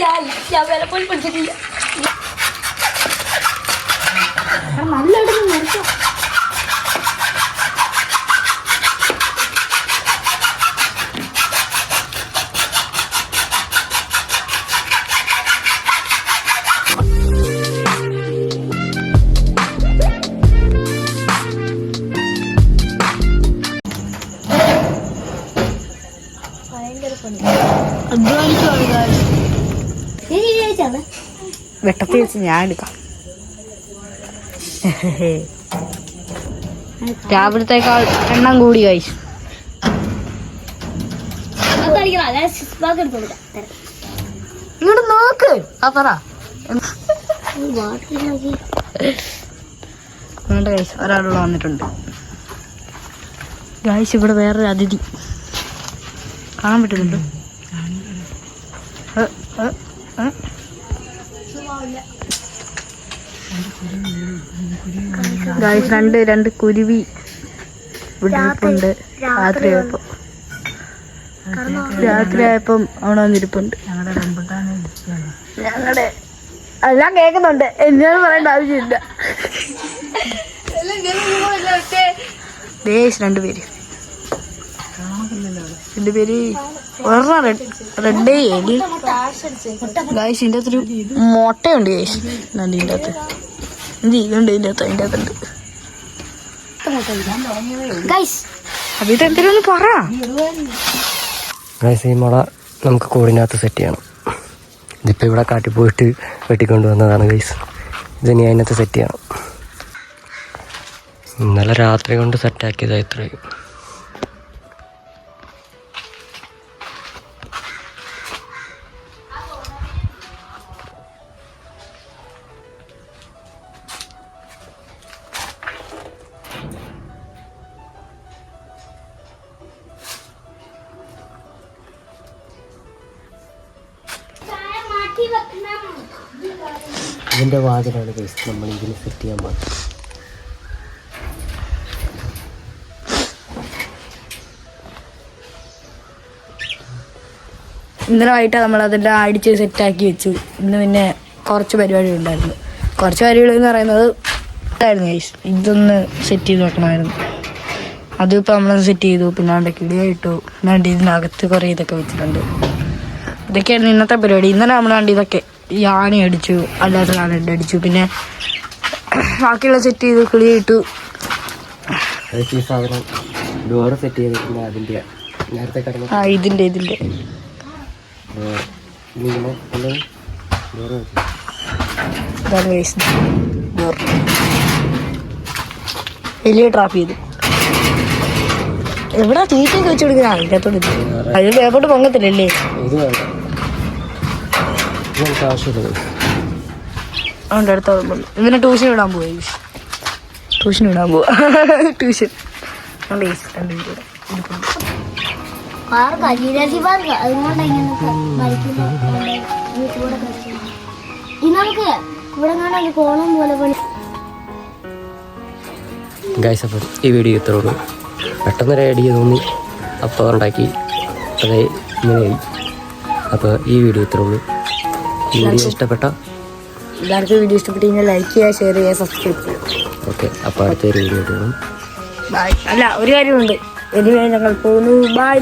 ഞാൻ വില പോലും പഠിച്ചിട്ടില്ല. നല്ലോണം മരിച്ചോ. വെട്ടത്തിൽ വെച്ച് ഞാൻ എടുക്കാം. രാവിലത്തേക്കാൾ എണ്ണം കൂടി കഴിച്ചു. ഇങ്ങോട്ട് നോക്ക്. ആ പറ വേണ്ട ഗൈസ്, ഒരാളോട് വന്നിട്ടുണ്ട് ഗൈസ്. ഇവിടെ വേറൊരു അതിഥി കാണാൻ പറ്റുന്നുണ്ടോ? ഗൈസ് രണ്ട് കുരുവി ഇരിപ്പുണ്ട്. രാത്രിയായപ്പം അവിടെ വന്നിരിപ്പുണ്ട്. ഞങ്ങളുടെ എല്ലാം കേൾക്കുന്നുണ്ട്. എന്നോട് പറയേണ്ട ആവശ്യമില്ല. രണ്ടുപേര് ഒരെണ്ണം റെഡ് ഏലി ഗൈസ്. ഇതിൻ്റെ അകത്തൊരു മുട്ടയുണ്ട് ഗൈസ്. ഇതിൻ്റെ അകത്ത് ഇതുണ്ട്. ഇതിൻ്റെ അകത്തുണ്ട്. അപ്പൊ ഇതെന്തിനൊന്ന് പറ ഗൈസ്. ഈ മുള നമുക്ക് കൂടിനകത്ത് സെറ്റ് ചെയ്യണം. ഇതിപ്പോൾ ഇവിടെ കാട്ടി പോയിട്ട് വെട്ടിക്കൊണ്ട് വന്നതാണ് ഗൈസ്. ഇതിനി അതിനകത്ത് സെറ്റ് ചെയ്യണം. ഇന്നലെ രാത്രി കൊണ്ട് സെറ്റാക്കിയതാണ് ഇത്രയും. ഇതിൻ്റെ വാതിലാണ് ഗൈസ് നമ്മൾ ഇതിന് സെറ്റ് ചെയ്യാൻ പാടില്ല. ഇന്നലെ വൈകിട്ട് നമ്മളതെല്ലാം അടിച്ച് സെറ്റാക്കി വെച്ചു. ഇന്ന് പിന്നെ കുറച്ച് പരിപാടി ഉണ്ടായിരുന്നു. കുറച്ച് പരിപാടി എന്ന് പറയുന്നത് ഇതായിരുന്നു ഗൈസ്. ഇതൊന്ന് സെറ്റ് ചെയ്ത് വെക്കണമായിരുന്നു. അതിപ്പോൾ നമ്മളത് സെറ്റ് ചെയ്തു. പിന്നെ കിളിയായിട്ടു. പിന്നെ ഇതിനകത്ത് കുറേ ഇതൊക്കെ വെച്ചിട്ടുണ്ട്. ഇതൊക്കെയായിരുന്നു ഇന്നത്തെ പരിപാടി. ഇന്നലെ നമ്മൾ ഇതൊക്കെ ആണി അടിച്ചു, അല്ലാത്ത ആണി അടിച്ചു. പിന്നെ ബാക്കിയുള്ള സെറ്റ് ചെയ്തു, കിളിയിട്ടു. ഡോറ് സെറ്റ് ചെയ്തിട്ടുണ്ട്. അതിൻ്റെ നേരത്തെ ഇതിൻ്റെ വലിയ ട്രാപ്പ് ചെയ്തു. എവിടെ തീറ്റയൊക്കെ വെച്ച് കൊടുക്കുന്ന അതിൻ്റെ അകത്തോട്ട് അതിൽ പേപ്പോട്ട് പൊങ്ങത്തില്ലല്ലേ? അതുകൊണ്ട് അടുത്തോളം ഇവനെ ട്യൂഷൻ വിടാൻ പോവാ. Tuition guys. അപ്പം ഈ വീഡിയോ ഇത്രേ ഉള്ളൂ. പെട്ടെന്ന് റെഡി ചെയ്ത് തോന്നി, അപ്പോൾ ഉണ്ടാക്കി അതേ ഇങ്ങനെയായി. അപ്പോൾ ഈ വീഡിയോ ഇത്രേ ഉള്ളൂ. വീഡിയോ ഇഷ്ടപ്പെട്ട എല്ലാവർക്കും വീഡിയോ ഇഷ്ടപ്പെട്ട് കഴിഞ്ഞാൽ ലൈക്ക് ചെയ്യുക, ഷെയർ ചെയ്യുക, സബ്സ്ക്രൈബ് ചെയ്യുക. ഓക്കെ. അപ്പോൾ അടുത്തൊരു വീഡിയോ ഇടും. ബൈ. അല്ല, ഒരു കാര്യമുണ്ട്. എനിവേ ഞങ്ങൾ പോകുന്നു. ബൈ.